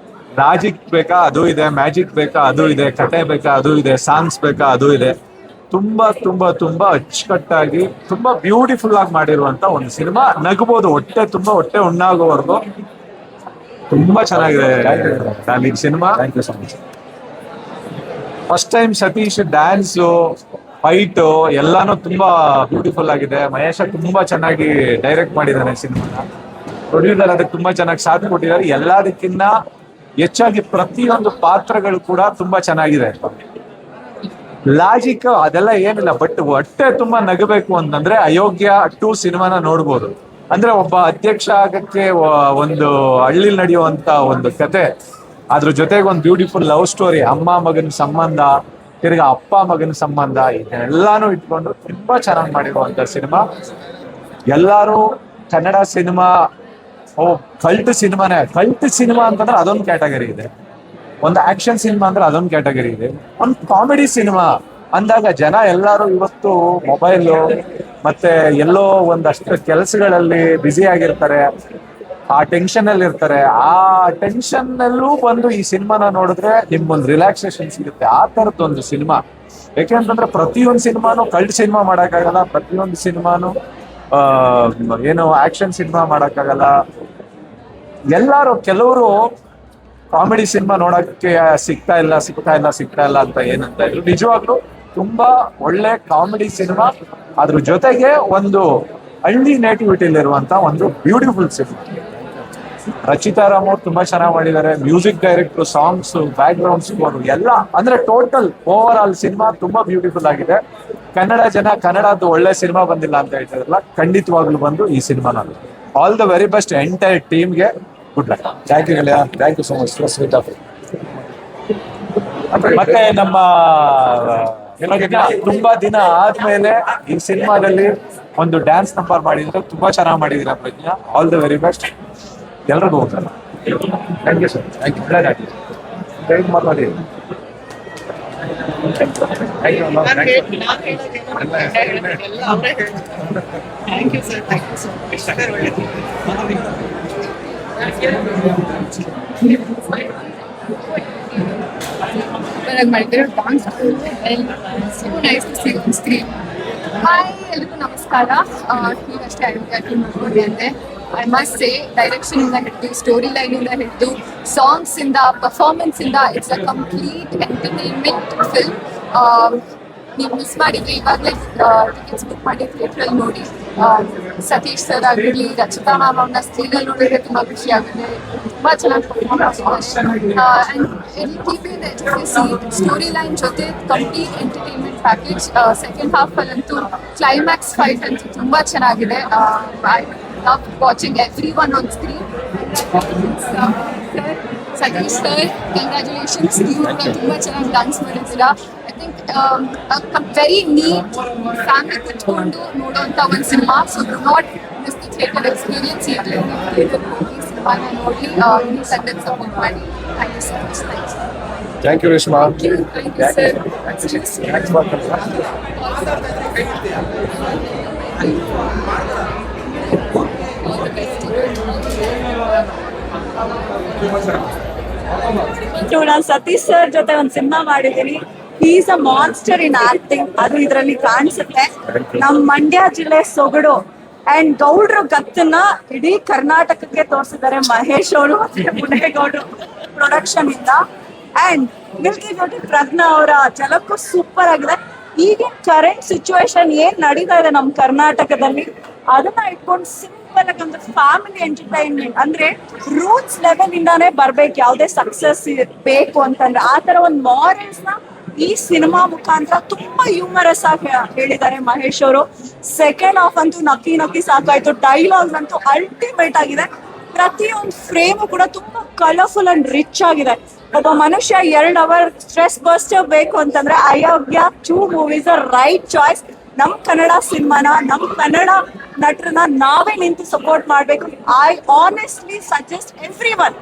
ಮ್ಯಾಜಿಕ್ ಬೇಕಾ ಅದು ಇದೆ, ಮ್ಯಾಜಿಕ್ ಬೇಕಾ ಅದು ಇದೆ, ಕತೆ ಬೇಕಾ ಅದು ಇದೆ, ಸಾಂಗ್ಸ್ ಬೇಕಾ ಅದು ಇದೆ. ತುಂಬಾ ತುಂಬಾ ತುಂಬಾ ಅಚ್ಚುಕಟ್ಟಾಗಿ, ತುಂಬಾ ಬ್ಯೂಟಿಫುಲ್ ಆಗಿ ಮಾಡಿರುವಂತ ಒಂದು ಸಿನಿಮಾ. ನಗಬಹುದು, ಹೊಟ್ಟೆ ಉಣ್ಣಾಗೋವರೆಗೂ. ತುಂಬಾ ಚೆನ್ನಾಗಿದೆ ಈ cinema. Thank you so much. First time Satish dance, fight ಎಲ್ಲಾನು ತುಂಬಾ ಬ್ಯೂಟಿಫುಲ್ ಆಗಿದೆ. ಮಹೇಶ ತುಂಬಾ ಚೆನ್ನಾಗಿ ಡೈರೆಕ್ಟ್ ಮಾಡಿದ್ದಾನೆ ಸಿನಿಮಾನ. ಪ್ರೊಡ್ಯೂಸರ್ ಅದಕ್ಕೆ ತುಂಬಾ ಚೆನ್ನಾಗಿ ಸಾಥ್ ಕೊಟ್ಟಿದ್ದಾರೆ. ಎಲ್ಲದಕ್ಕಿಂತ ಹೆಚ್ಚಾಗಿ ಪ್ರತಿಯೊಂದು ಪಾತ್ರಗಳು ಕೂಡ ತುಂಬಾ ಚೆನ್ನಾಗಿದೆ. ಲಾಜಿಕ್ ಅದೆಲ್ಲ ಏನಿಲ್ಲ, ಬಟ್ ಹೊಟ್ಟೆ ತುಂಬಾ ನಗಬೇಕು ಅಂತಂದ್ರೆ ಅಯೋಗ್ಯ 2 ಸಿನಿಮಾನ ನೋಡ್ಬೋದು. ಅಂದ್ರೆ ಒಬ್ಬ ಅಧ್ಯಕ್ಷ ಆಗಕ್ಕೆ ಒಂದು ಹಳ್ಳಿಲ್ ನಡೆಯುವಂತ ಒಂದು ಕತೆ, ಅದ್ರ ಜೊತೆಗೆ ಒಂದು ಬ್ಯೂಟಿಫುಲ್ ಲವ್ ಸ್ಟೋರಿ, ಅಮ್ಮ ಮಗನ ಸಂಬಂಧ, ತಿರ್ಗಾ ಅಪ್ಪ ಮಗನ ಸಂಬಂಧ, ಇದೆಲ್ಲಾನು ಇಟ್ಕೊಂಡು ತುಂಬಾ ಚೆನ್ನಾಗಿ ಮಾಡಿರುವಂತ ಸಿನಿಮಾ. ಎಲ್ಲಾರು ಕನ್ನಡ ಸಿನಿಮಾ ಕಲ್ಟ್ ಸಿನಿಮಾನೇ. ಕಲ್ಟ್ ಸಿನಿಮಾ ಅಂತಂದ್ರೆ ಅದೊಂದು ಕ್ಯಾಟಗರಿ ಇದೆ, ಒಂದು ಆಕ್ಷನ್ ಸಿನಿಮಾ ಅಂದ್ರೆ ಅದೊಂದು ಕ್ಯಾಟಗರಿ ಇದೆ, ಒಂದು ಕಾಮಿಡಿ ಸಿನಿಮಾ ಅಂದಾಗ ಜನ ಎಲ್ಲರೂ ಇವತ್ತು ಮೊಬೈಲು ಮತ್ತೆ ಎಲ್ಲೋ ಒಂದಷ್ಟು ಕೆಲಸಗಳಲ್ಲಿ ಬ್ಯುಸಿ ಆಗಿರ್ತಾರೆ, ಆ ಟೆನ್ಷನ್ ಅಲ್ಲಿ ಇರ್ತಾರೆ. ಆ ಟೆನ್ಷನ್ ನಲ್ಲೂ ಬಂದು ಈ ಸಿನಿಮಾನ ನೋಡಿದ್ರೆ ನಿಮ್ಗೊಂದು ರಿಲ್ಯಾಕ್ಸೇಷನ್ ಸಿಗುತ್ತೆ. ಆ ತರದೊಂದು ಸಿನಿಮಾ. ಯಾಕೆಂತಂದ್ರೆ ಪ್ರತಿಯೊಂದು ಸಿನಿಮಾನು ಕಲ್ಟ್ ಸಿನಿಮಾ ಮಾಡಕ್ಕಾಗಲ್ಲ, ಪ್ರತಿಯೊಂದು ಸಿನಿಮಾನು ಏನು ಆಕ್ಷನ್ ಸಿನಿಮಾ ಮಾಡಕ್ಕಾಗಲ್ಲ. ಎಲ್ಲಾರು ಕೆಲವರು ಕಾಮಿಡಿ ಸಿನಿಮಾ ನೋಡಕ್ಕೆ ಸಿಗ್ತಾ ಇಲ್ಲ ಅಂತ ಏನಂತ ಇದ್ರು. ನಿಜವಾಗ್ಲೂ ತುಂಬಾ ಒಳ್ಳೆ ಕಾಮಿಡಿ ಸಿನಿಮಾ, ಅದ್ರ ಜೊತೆಗೆ ಒಂದು ಹಳ್ಳಿ ನೇಟಿವಿಟಿಲಿರುವಂತ ಒಂದು ಬ್ಯೂಟಿಫುಲ್ ಸಿನಿಮಾ. ರಚಿತಾ ರಾಮ್ ಅವ್ರು ತುಂಬಾ ಚೆನ್ನಾಗಿ ಮಾಡಿದ್ದಾರೆ. Music director, songs, back ground score ಎಲ್ಲ, ಅಂದ್ರೆ ಟೋಟಲ್ ಓವರ್ ಆಲ್ ಸಿನಿಮಾ ತುಂಬಾ ಬ್ಯೂಟಿಫುಲ್ ಆಗಿದೆ. ಕನ್ನಡದ್ದು ಒಳ್ಳೆ ಸಿನಿಮಾ ಬಂದಿಲ್ಲ ಅಂತ ಹೇಳ್ತಿದ್ರಲ್ಲ, ಖಂಡಿತವಾಗ್ಲೂ ಬಂದು ಈ ಸಿನಿಮಾ ನೋಡಿ. All the very best entire ಟೀಮ್ಗೆ. Good luck. Thank you, ಗೆಳೆಯ. Thank you so much. So sweet of you. ಮತ್ತೆ ನಮ್ಮ ತುಂಬಾ ದಿನ ಆದ್ಮೇಲೆ ಈ ಸಿನಿಮಾದಲ್ಲಿ ಒಂದು ಡ್ಯಾನ್ಸ್ ನಂಬರ್ ಮಾಡಿದ್ರೆ ತುಂಬಾ ಚೆನ್ನಾಗಿ ಮಾಡಿದೀರ Pragya. All the very best ಎಲ್ರಿಗೂ. ಹೋಗೋಣ. Thank you sir. Thank you. ಮಾತಾಡಿ. ಮಾಡಿದ್ರೆ dance so nice to see on screen. Hi, ಎಲ್ರಿಗೂ ನಮಸ್ಕಾರ. ಈಗಷ್ಟೇ ಅಯೋಗ್ಯ ನೋಡ್ಕೊಂಡೆ ಅಂತೆ. ಐ ಮಸ್ಟ್ ಸೇ, ಡೈರೆಕ್ಷನ್ ಇಂದ ಹಿಡಿದು, ಸ್ಟೋರಿ ಲೈನ್ ಇಂದ ಹಿಡಿದು, ಸಾಂಗ್ಸ್ ಇಂದ, ಪರ್ಫಾರ್ಮೆನ್ಸ್ ಇಂದ, it's a complete entertainment film. ನೀವು ಮಿಸ್ ಮಾಡಿದ್ರೆ ಇವಾಗಲೇ ಟಿಕೆಟ್ಸ್ ಬುಕ್ ಮಾಡಿ ಥಿಯೇಟ್ರಲ್ಲಿ ನೋಡಿ. ಸತೀಶ್ ಸರ್ ಆಗಿರ್ಲಿ, ರಚಿತಾ ಮ್ಯಾಮ್ ಅವ್ರನ್ನ ಸ್ಕ್ರೀನಲ್ಲಿ ನೋಡಿದ್ರೆ ತುಂಬಾ ಖುಷಿ ಆಗುತ್ತೆ. ತುಂಬಾ ಚೆನ್ನಾಗಿ ಪರ್ಫಾರ್ಮ್ ಮಾಡಿದ್ದಾರೆ. ಸ್ಟೋರಿ ಲೈನ್ ಜೊತೆ complete entertainment package. Second half ಅಲ್ಲಂತೂ ಕ್ಲೈಮ್ಯಾಕ್ಸ್ ಫೈಟ್ ಅಂತೂ ತುಂಬಾ ಚೆನ್ನಾಗಿದೆ. I love watching every one on screen. Satish sir, congratulations. ನೀವು ತುಂಬಾ ಚೆನ್ನಾಗಿ ಡಾನ್ಸ್ ಮಾಡಿದ್ದೀರಾ. I think very neat family ಕುತ್ಕೊಂಡು ನೋಡುವಂಥ ಒಂದು cinema. So do not miss the theatre experience. Theatre ಹೋಗಿ ಸಿನಿಮಾನ ನೋಡಿ ನೀವು ತಂಡಕ್ಕೆ ಸಪೋರ್ಟ್ ಮಾಡಿ. Thank you so much. Thank you Reshma. Thank you sir. Thanks for ನಾನು ಸತೀಶ್ ಸರ್ ಜೊತೆ ಒಂದು ಸಿನಿಮಾ ಮಾಡಿದ್ದೀನಿ. Is a monster in acting. ಅದು ಇದರಲ್ಲಿ ಕಾಣಿಸುತ್ತೆ. ನಮ್ಮ ಮಂಡ್ಯ ಜಿಲ್ಲೆ ಸೊಗಡು ಅಂಡ್ ಗೌಡ್ರ ಗತ್ತನ್ನ ಇಡೀ ಕರ್ನಾಟಕಕ್ಕೆ ತೋರಿಸಿದ್ದಾರೆ ಮಹೇಶ್ ಅವರು ಮತ್ತೆ ಮುನೇಗೌಡರು ಪ್ರೊಡಕ್ಷನ್ ಇಂದ. ಅಂಡ್ ಮಿಲ್ಕಿ ಬ್ಯೂಟಿ ಪ್ರಜ್ಞಾ ಅವರ ಝಲಕ್ಕು ಸೂಪರ್ ಆಗಿದೆ. ಈಗಿನ ಕರೆಂಟ್ ಸಿಚುವೇಶನ್ ಏನ್ ನಡೀತಾ ಇದೆ ನಮ್ಮ ಕರ್ನಾಟಕದಲ್ಲಿ, ಅದನ್ನ ಇಟ್ಕೊಂಡು ಸಿಂಪಲ್ ಆಗಿ ಒಂದು ಫ್ಯಾಮಿಲಿ ಎಂಟರ್ಟೈನ್ಮೆಂಟ್ ಅಂದ್ರೆ ರೂಟ್ಸ್ ಲೆವೆಲ್ ಇಂದಾನೇ ಬರ್ಬೇಕು ಯಾವ್ದೇ ಸಕ್ಸಸ್ ಬೇಕು ಅಂತಂದ್ರೆ. ಆ ತರ ಒಂದು ಮಾರಲ್ಸ್ ನ ಈ ಸಿನಿಮಾ ಮುಖಾಂತರ ತುಂಬಾ ಹ್ಯೂಮರಸ್ ಆಗಿ ಹೇಳಿದ್ದಾರೆ ಮಹೇಶ್ ಅವರು. ಸೆಕೆಂಡ್ ಹಾಫ್ ಅಂತೂ ನಕ್ಕಿ ನಕ್ಕಿ ಸಾಕಾಯ್ತು. ಡೈಲಾಗ್ಸ್ ಅಂತೂ ಅಲ್ಟಿಮೇಟ್ ಆಗಿದೆ. ಪ್ರತಿಯೊಂದು ಫ್ರೇಮು ಕೂಡ ತುಂಬಾ ಕಲರ್ಫುಲ್ ಅಂಡ್ ರಿಚ್ ಆಗಿದೆ. ಒಬ್ಬ ಮನುಷ್ಯ 2 ಅವರ್ ಸ್ಟ್ರೆಸ್ ಬಸ್ಟರ್ ಬೇಕು ಅಂತಂದ್ರೆ ಅಯೋಗ್ಯ 2 ಮೂವೀಸ್ ರೈಟ್ ಚಾಯ್ಸ್. ನಮ್ ಕನ್ನಡ ಸಿನಿಮಾನ, ನಮ್ ಕನ್ನಡ ನಟರನ್ನ ನಾವೇ ನಿಂತು ಸಪೋರ್ಟ್ ಮಾಡ್ಬೇಕು. I honestly suggest every one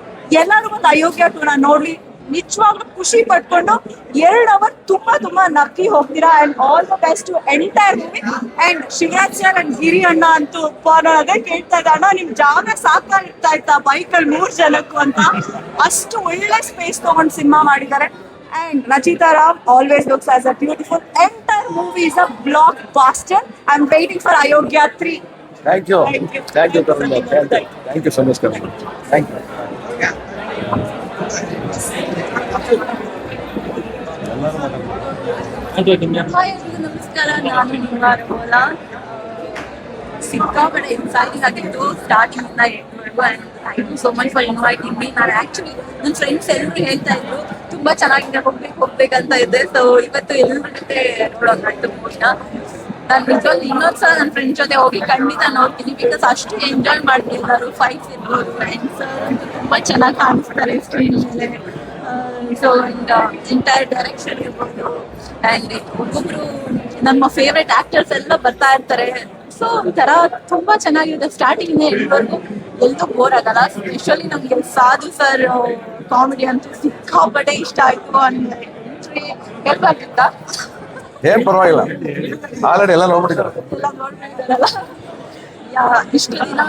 ಎಲ್ಲರೂ ಒಂದು ಅಯೋಗ್ಯ 2ನ ನೋಡ್ಲಿ. ನಿಜವಾಗ್ಲೂ ಖುಷಿ ಪಟ್ಕೊಂಡು 2 ಅವರ್ ತುಂಬಾ ನಕ್ಕಿ ಹೋಗ್ತೀರಾ. And all the best to entire movie. And Shivaraj sir and Giri ಅಣ್ಣ ಅಂತೂ ಅದೇ ಕೇಳ್ತಾ ಇದ್ದ, ಅಣ್ಣ ನಿಮ್ ಜಾಗ ಸಾಕಾಗ್ತಾ ಇತ್ತಾ ಬೈಕಲ್ಲಿ 3 ಜನಕ್ಕೂ ಅಂತ. ಅಷ್ಟು ಒಳ್ಳೆ ಸ್ಪೇಸ್ ತಗೊಂಡು ಸಿನಿಮಾ ಮಾಡಿದ್ದಾರೆ. And Rachita Ram always looks as a beautiful. Entire movie is a blockbuster. I'm waiting for Ayodhya 3. Thank you. Thank you Karun. Thank you so much Karun. Thank you. Hi ಎಲ್ರಿಗೂ ನಮಸ್ಕಾರ. ನಾನು ನಿಮ್ಮ ರೋಲಾ. ಸಿಕ್ಕಾಪಟ್ಟೆ ಎಕ್ಸೈಟಿಂಗ್ ಆಗಿತ್ತು starting ಇಂದ ಎಂಡ್ವರೆಗೂ. And thank you so much for inviting me. ನಾನು actually ನನ್ನ ಫ್ರೆಂಡ್ಸ್ ಎಲ್ಲರೂ ಹೇಳ್ತಾ ಇದ್ರು ತುಂಬಾ ಚೆನ್ನಾಗಿದೆ, ಹೋಗ್ಬೇಕಂತ ಇದ್ದೆ. ಸೊ ಇವತ್ತು ಎಲ್ಲರ ಜೊತೆ ನೋಡೋದಾಯ್ತು ಮೂವಿನ. ನಾನು ನಿಜವಾಗ್ಲೂ ಇನ್ನೊಂದ್ಸಲ ನನ್ನ ಫ್ರೆಂಡ್ ಜೊತೆ ಹೋಗಿ ಖಂಡಿತ ನೋಡ್ತೀನಿ. ಬಿಕಾಸ್ ಅಷ್ಟು ಎಂಜಾಯ್ ಮಾಡ್ತೀನಿ. ನಾನು ಫೈಟ್ಸ್ ಇರ್ಬೋದು, ಫ್ರೆಂಡ್ಸ್ ತುಂಬಾ ಚೆನ್ನಾಗಿ ಕಾಣಿಸ್ತಾರೆ ಸ್ಕ್ರೀನ್ ಮೇಲೆ. ಸೊ ಎಂಟೈರ್ ಡೈರೆಕ್ಷನ್ ಇರ್ಬೋದು. ಆ್ಯಂಡ್ ಒಬ್ಬೊಬ್ರು ನಮ್ಮ ಫೇವ್ರೆಟ್ ಆಕ್ಟರ್ಸ್ ಎಲ್ಲ ಬರ್ತಾ ಇರ್ತಾರೆ. ಸೊ ಒಂಥರ ತುಂಬಾ ಚೆನ್ನಾಗಿದೆ. ಸ್ಟಾರ್ಟಿಂಗ್ ಇಂದ ಎಂಡ್ವರೆಗೂ ಎಲ್ಲೂ ಬೋರ್ ಆಗಲ್ಲ. ಸ್ಪೆಷಲಿ ನಮ್ಗೆ ಸಾಧು ಸರ್ ಕಾಮಿಡಿ ಅಂತೂ ಸಿಕ್ಕಾಪಟ್ಟೆ ಇಷ್ಟ ಆಯ್ತು. ಅಂದ್ರೆ ಹೇಳ್ಬೇಕಿತ್ತ ಏನ್ ಪರವಾಗಿಲ್ಲ, ಆಲ್ರೆಡಿ ಎಲ್ಲ ನೋಡ್ಬಿಟ್ಟಿದ್ದಾರೆ. ಎಲ್ಲ ನೋಡ್ಬಿಟ್ಟಿದಾರಲ್ಲ. ಇಷ್ಟು ದಿನ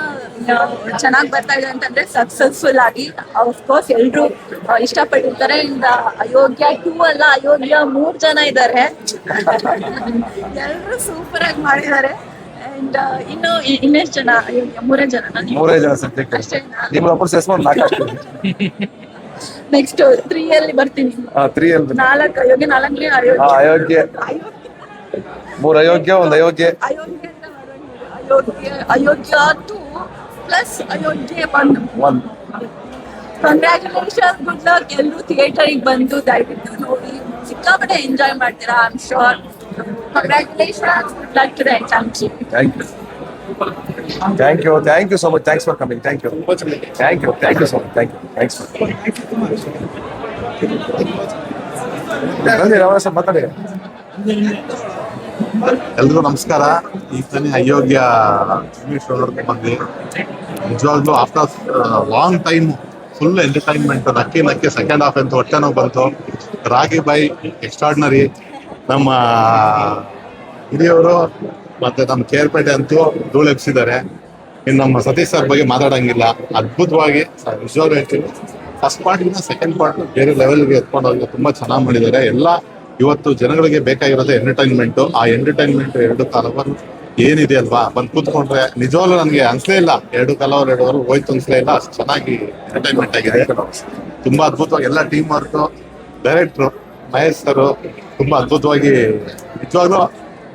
ಚೆನ್ನಾಗಿ ಬರ್ತಾ ಇದೆ ಅಂತಂದ್ರೆ ಸಕ್ಸಸ್ಫುಲ್ ಆಗಿ ಅಫ್ಕೋರ್ಸ್ ಎಲ್ರು ಇಷ್ಟಪಟ್ಟಿರ್ತಾರೆ. ಇಂದ ಅಯೋಗ್ಯ 2 ಅಲ್ಲ, ಅಯೋಗ್ಯ 3 ಜನ ಇದ್ದಾರೆ. ಎಲ್ರು ಸೂಪರ್ ಆಗಿ ಮಾಡಿದ್ದಾರೆ. ಅಂಡ್ ಇನ್ನು ಇನ್ನೆಷ್ಟು ಜನ? ಅಯೋಗ್ಯ 3 ಜನ ಸದ್ಯಕ್ಕೆ. ಅಷ್ಟೇನಾ? ನಿಮ್ಗೊಬ್ಬರು ಸೇರ್ಸ್ಕೊಂಡು 4 ಆಗ್ತದೆ. ನೆಕ್ಸ್ಟ್ 3 ಅಲ್ಲಿ ಬರ್ತೀನಿ. 3 ಅಲ್ಲಿ 4 Ayogya, 4 Ayogya, 3 Ayogya, 1 Ayogya. Ayogya 2 plus Ayogya 1. Congratulation, good luck. ಎಲ್ಲರೂ ಥಿಯೇಟರಿಗೆ ಬಂದು ದಯವಿಟ್ಟು ನೋಡಿ, ಸಿಕ್ಕಾಪಟ್ಟೆ ಎಂಜಾಯ್ ಮಾಡ್ತೀರಾ. I am sure. Congratulation, good luck to the entire team. Thank you so much. Thanks for coming. Thank you so much. Thank you so much. Thanks for ಮಾತಾಡಿ. ಎಲ್ರಿಗೂ ನಮಸ್ಕಾರ. ಈಗ ತಾನೇ ಅಯೋಗ್ಯ ಇಂಗ್ಲಿಷ್ ನೋಡ್ಕೊಂಡು ಬಂದ್ವಿ. ನಿಜವಾಗ್ಲೂ after long time full entertainment. ನಕ್ಕಿ second half ಅಂತೂ ಹೊಟ್ಟೆ ನೋವು ಬಂತು. ರಾಗಿ ಬಾಯ್ ಎಕ್ಸ್ಟ್ರಾರ್ಡಿನರಿ. ನಮ್ಮ ಹಿರಿಯವರು ಮತ್ತೆ ನಮ್ಮ ಕೇರ್ಪೇಟೆ ಅಂತೂ ಧೂಳು ಎಬ್ಸಿದ್ದಾರೆ. ಇನ್ನು ನಮ್ಮ ಸತೀಶ್ ಸರ್ ಬಗ್ಗೆ ಮಾತಾಡಂಗಿಲ್ಲ. ಅದ್ಭುತವಾಗಿ ನಿಜವಾಗ್ಲೂ ಹೇಳ್ತೀನಿ, ಫಸ್ಟ್ ಪಾರ್ಟ್ಗಿಂತ ಸೆಕೆಂಡ್ ಪಾರ್ಟ್ ಬೇರೆ ಲೆವೆಲ್ಗೆ ಎತ್ಕೊಂಡು ಹೋಗಿ ತುಂಬಾ ಚೆನ್ನಾಗಿ ಮಾಡಿದ್ದಾರೆ. ಎಲ್ಲ ಇವತ್ತು ಜನಗಳಿಗೆ ಬೇಕಾಗಿರೋದು ಎಂಟರ್ಟೈನ್ಮೆಂಟು. ಆ ಎಂಟರ್ಟೈನ್ಮೆಂಟ್ 2 ಕಾಲವರು ಏನಿದೆ ಅಲ್ವಾ, ಬಂದು ಕೂತ್ಕೊಂಡ್ರೆ ನಿಜವಾಗ್ಲೂ ನನಗೆ ಅನ್ಸಲೇ ಇಲ್ಲ 2 ಕಾಲವರು 2 ಅವರ್ ಹೋಯ್ತು ಅನ್ಸಲೇ ಇಲ್ಲ. ಅಷ್ಟು ಚೆನ್ನಾಗಿ ಎಂಟರ್ಟೈನ್ಮೆಂಟ್ ಆಗಿದೆ. ತುಂಬಾ ಅದ್ಭುತವಾಗಿ ಎಲ್ಲ ಟೀಮ್ ವರ್ಕು, ಡೈರೆಕ್ಟ್ರು ಮಹೇಶ್ ಸರ್ ತುಂಬಾ ಅದ್ಭುತವಾಗಿ ನಿಜವಾಗ್ಲೂ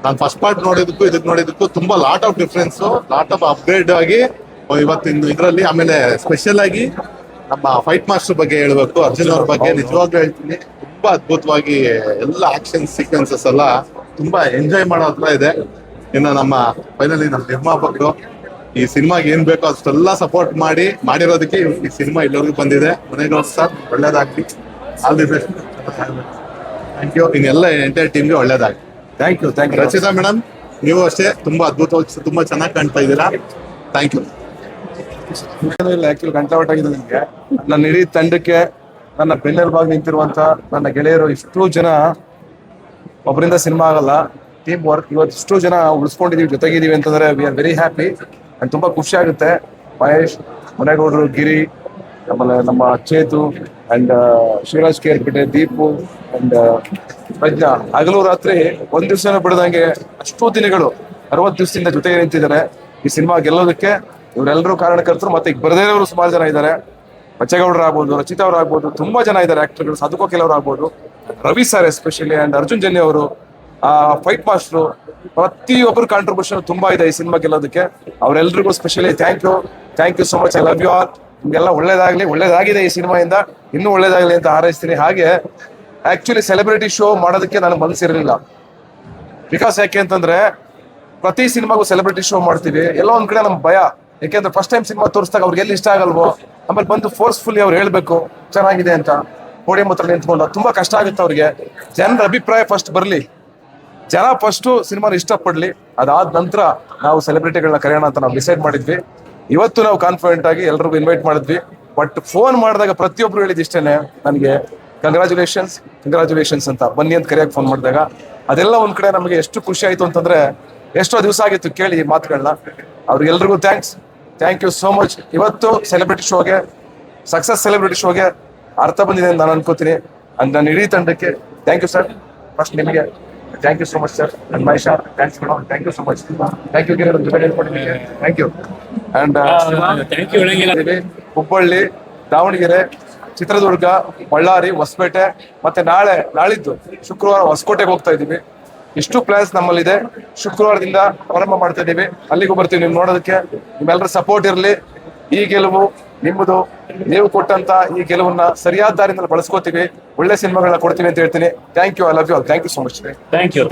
ನಾನು ಫಸ್ಟ್ ಪಾರ್ಟ್ ನೋಡಿದಕ್ಕೂ ಇದಕ್ಕೆ ನೋಡಿದಕ್ಕೂ ತುಂಬಾ lot of difference, lot of upgrade ಆಗಿ ಇವತ್ತಿನ ಇದರಲ್ಲಿ. ಆಮೇಲೆ ಸ್ಪೆಷಲ್ ಆಗಿ ನಮ್ಮ ಫೈಟ್ ಮಾಸ್ಟರ್ ಬಗ್ಗೆ ಹೇಳ್ಬೇಕು, ಅರ್ಜುನ್ ಅವ್ರ ಬಗ್ಗೆ ನಿಜವಾಗ್ಲೂ ಹೇಳ್ತೀನಿ, ತುಂಬಾ ಅದ್ಭುತವಾಗಿ ಎಲ್ಲ ಆಕ್ಷನ್ ಸೀಕ್ವೆನ್ಸಸ್ ಎಲ್ಲ ತುಂಬಾ ಎಂಜಾಯ್ ಮಾಡೋ ಹತ್ರ ಇದೆ. ಇನ್ನು ನಮ್ಮ ಫೈನಲಿ ನಮ್ಮ ನಿರ್ಮಾಪಕರು ಈ ಸಿನಿಮಾಗೆ ಏನ್ ಬೇಕೋ ಅಷ್ಟೆಲ್ಲ ಸಪೋರ್ಟ್ ಮಾಡಿರೋದಕ್ಕೆ ಈ ಸಿನಿಮಾ ಇಲ್ಲಿವರೆಗೂ ಬಂದಿದೆ. ಮನೆಗೆ ಸರ್ ಒಳ್ಳೇದಾಗ್ಲಿ, all the best. Thank you. ಇನ್ನೆಲ್ಲ ಎಂಟೈರ್ ಟೀಮ್ಗೆ ಒಳ್ಳೇದಾಗ್ಲಿ. Thank you. ರಚಿತಾ ಮೇಡಮ್, ನೀವು ಅಷ್ಟೇ ತುಂಬಾ ಅದ್ಭುತವಾಗಿ ತುಂಬಾ ಚೆನ್ನಾಗಿ ಕಾಣ್ತಾ ಇದ್ದೀರಾ. Thank you. ಆಕ್ಚುಲಿ ಗಂಟಲವಟ್ಟಾಗಿದೆ ನನಗೆ. ನನ್ನ ಇಡೀ ತಂಡಕ್ಕೆ, ನನ್ನ ಬೆನ್ನೆಲುಬಾಗಿ ನಿಂತಿರುವಂತ ನನ್ನ ಗೆಳೆಯರು, ಇಷ್ಟು ಜನ, ಒಬ್ಬರಿಂದ ಸಿನಿಮಾ ಆಗಲ್ಲ, ಟೀಮ್ ವರ್ಕ್. ಇವತ್ತು ಇಷ್ಟು ಜನ ಉಳಿಸ್ಕೊಂಡಿದೀವಿ, ಜೊತೆಗಿದೀವಿ ಅಂತಂದ್ರೆ we are very happy and ತುಂಬಾ ಖುಷಿ ಆಗುತ್ತೆ. ಮಹೇಶ್, ಮನೆಗೌಡರು, ಗಿರಿ, ಆಮೇಲೆ ನಮ್ಮ ಚೇತು ಅಂಡ್ ಶಿವರಾಜ್ ಕೇರ್ಪೇಟೆ, ದೀಪು ಅಂಡ್ ಪ್ರಜ್ಞಾ, ಹಗಲು ರಾತ್ರಿ ಒಂದ್ ದಿವಸ ಬಿಡದಂಗೆ ಅಷ್ಟು ದಿನಗಳು 60 ದಿವಸದಿಂದ ಜೊತೆಗೆ ನಿಂತಿದ್ದಾರೆ ಈ ಸಿನಿಮಾ ಗೆಲ್ಲೋದಕ್ಕೆ. ಇವರೆಲ್ಲರೂ ಕಾರಣಕರ್ತರು. ಮತ್ತೆ ಈಗ ಬರದೇ ಇರೋರು ಸುಮಾರು ಜನ ಇದ್ದಾರೆ. ಬಚ್ಚೇಗೌಡರು ಆಗ್ಬೋದು, ರಚಿತಾ ಅವ್ರು ಆಗ್ಬೋದು, ತುಂಬಾ ಜನ ಇದ್ದಾರೆ ಆಕ್ಟರ್ಗಳು, ಸಾಧುಕೋಕಿಲ್ ಅವರು ಆಗ್ಬೋದು, Ravi sir especially and Arjun Janya ಅವರು, ಫೈಟ್ ಮಾಸ್ಟ್ರು, ಪ್ರತಿಯೊಬ್ಬರು ಕಾಂಟ್ರಿಬ್ಯೂಷನ್ ತುಂಬಾ ಇದೆ ಈ ಸಿನಿಮಾ ಗೆಲ್ಲೋದಕ್ಕೆ. ಅವರೆಲ್ಲರಿಗೂ specially thank you so much. I love you all. ನಿಮ್ಗೆಲ್ಲ ಒಳ್ಳೇದಾಗಿದೆ ಈ ಸಿನಿಮಾಯಿಂದ, ಇನ್ನೂ ಒಳ್ಳೇದಾಗಲಿ ಅಂತ ಹಾರೈಸ್ತೀನಿ. ಹಾಗೆ ಆಕ್ಚುಲಿ ಸೆಲೆಬ್ರಿಟಿ ಶೋ ಮಾಡೋದಕ್ಕೆ ನನಗೆ ಮನಸ್ಸಿರಲಿಲ್ಲ. ಬಿಕಾಸ್ ಯಾಕೆ ಅಂತಂದ್ರೆ ಪ್ರತಿ ಸಿನಿಮಾಗೂ ಸೆಲೆಬ್ರಿಟಿ ಶೋ ಮಾಡ್ತೀವಿ, ಎಲ್ಲೋ ಒಂದ್ ಕಡೆ ನಮ್ಗೆ ಭಯ. ಯಾಕೆಂದ್ರೆ ಫಸ್ಟ್ ಟೈಮ್ ಸಿನಿಮಾ ತೋರಿಸಿದಾಗ ಅವ್ರಿಗೆ ಎಲ್ಲಿ ಇಷ್ಟ ಆಗಲ್ವೋ, ಆಮೇಲೆ ಬಂದು ಫೋರ್ಸ್ಫುಲಿ ಅವ್ರು ಹೇಳ್ಬೇಕು ಚೆನ್ನಾಗಿದೆ ಅಂತ ಪೋಡಿಯಂ ಹತ್ರ ನಿಂತ್ಕೊಂಡು. ತುಂಬಾ ಕಷ್ಟ ಆಗುತ್ತೆ ಅವ್ರಿಗೆ. ಜನರ ಅಭಿಪ್ರಾಯ ಫಸ್ಟ್ ಬರಲಿ, ಜನ ಫಸ್ಟ್ ಸಿನಿಮಾನ ಇಷ್ಟಪಡ್ಲಿ, ಅದಾದ ನಂತರ ನಾವು ಸೆಲೆಬ್ರಿಟಿಗಳನ್ನ ಕರೆಯೋಣ ಅಂತ ನಾವು ಡಿಸೈಡ್ ಮಾಡಿದ್ವಿ. ಇವತ್ತು ನಾವು ಕಾನ್ಫಿಡೆಂಟ್ ಆಗಿ ಎಲ್ರಿಗೂ ಇನ್ವೈಟ್ ಮಾಡಿದ್ವಿ. ಬಟ್ ಫೋನ್ ಮಾಡಿದಾಗ ಪ್ರತಿಯೊಬ್ರು ಹೇಳಿದ ಇಷ್ಟೇನೆ, ನನಗೆ ಕಂಗ್ರಾಚುಲೇಷನ್ಸ್ ಅಂತ ಬನ್ನಿ ಅಂತ ಕರೆಯಕ್ಕೆ ಫೋನ್ ಮಾಡಿದಾಗ ಅದೆಲ್ಲ ಒಂದ್ ಕಡೆ ನಮಗೆ ಎಷ್ಟು ಖುಷಿ ಆಯ್ತು ಅಂತಂದ್ರೆ, ಎಷ್ಟೋ ದಿವಸ ಆಗಿತ್ತು ಕೇಳಿ ಈ ಮಾತುಗಳನ್ನ. ಅವ್ರಿಗೆಲ್ರಿಗೂ ಥ್ಯಾಂಕ್ ಯು ಸೋ ಮಚ್. ಇವತ್ತು ಸಕ್ಸಸ್ ಸೆಲೆಬ್ರಿಟಿ ಶೋಗೆ ಅರ್ಥ ಬಂದಿದೆ ಅಂತ ನಾನು ಅನ್ಕೋತೀನಿ. ಅಂಡ್ ನನ್ನ ಇಡೀ ತಂಡಕ್ಕೆ ಥ್ಯಾಂಕ್ ಯು ಸರ್. ಫಸ್ಟ್ ನಿಮಗೆ thank you so much sir. And Mahesha, thanks madam, thank you so much. Thank you Giri, ಜೊತೆ ಹೇಳ್ಕೊಟ್ಟಿದ್ದೀನಿ. Thank you. And Hubballi, Davanagere, Chitradurga, Ballari, Hosapete, ಮತ್ತೆ ನಾಳಿದ್ದು ಶುಕ್ರವಾರ ಹೊಸಕೋಟೆಗೆ ಹೋಗ್ತಾ ಇದ್ದೀವಿ. ಇಷ್ಟು ಪ್ಲಾನ್ಸ್ ನಮ್ಮಲ್ಲಿದೆ. ಶುಕ್ರವಾರದಿಂದ ಪ್ರಾರಂಭ ಮಾಡ್ತಾ ಇದ್ದೀವಿ, ಅಲ್ಲಿಗೂ ಬರ್ತೀವಿ ನೀವು ನೋಡೋದಕ್ಕೆ. ನಿಮ್ಮೆಲ್ಲರ ಸಪೋರ್ಟ್ ಇರಲಿ. ಈ ಗೆಲುವು ನಿಮ್ಮದು. ನೀವು ಕೊಟ್ಟಂತ ಈ ಗೆಲುವನ್ನ ಸರಿಯಾದ ದಾರಿನಲ್ಲಿ ಬಳಸ್ಕೋತೀವಿ, ಒಳ್ಳೆ ಸಿನಿಮಾಗಳನ್ನ ಕೊಡ್ತೀವಿ ಅಂತ ಹೇಳ್ತೀನಿ. Thank you. I love you all. Thank you so much. Thank you.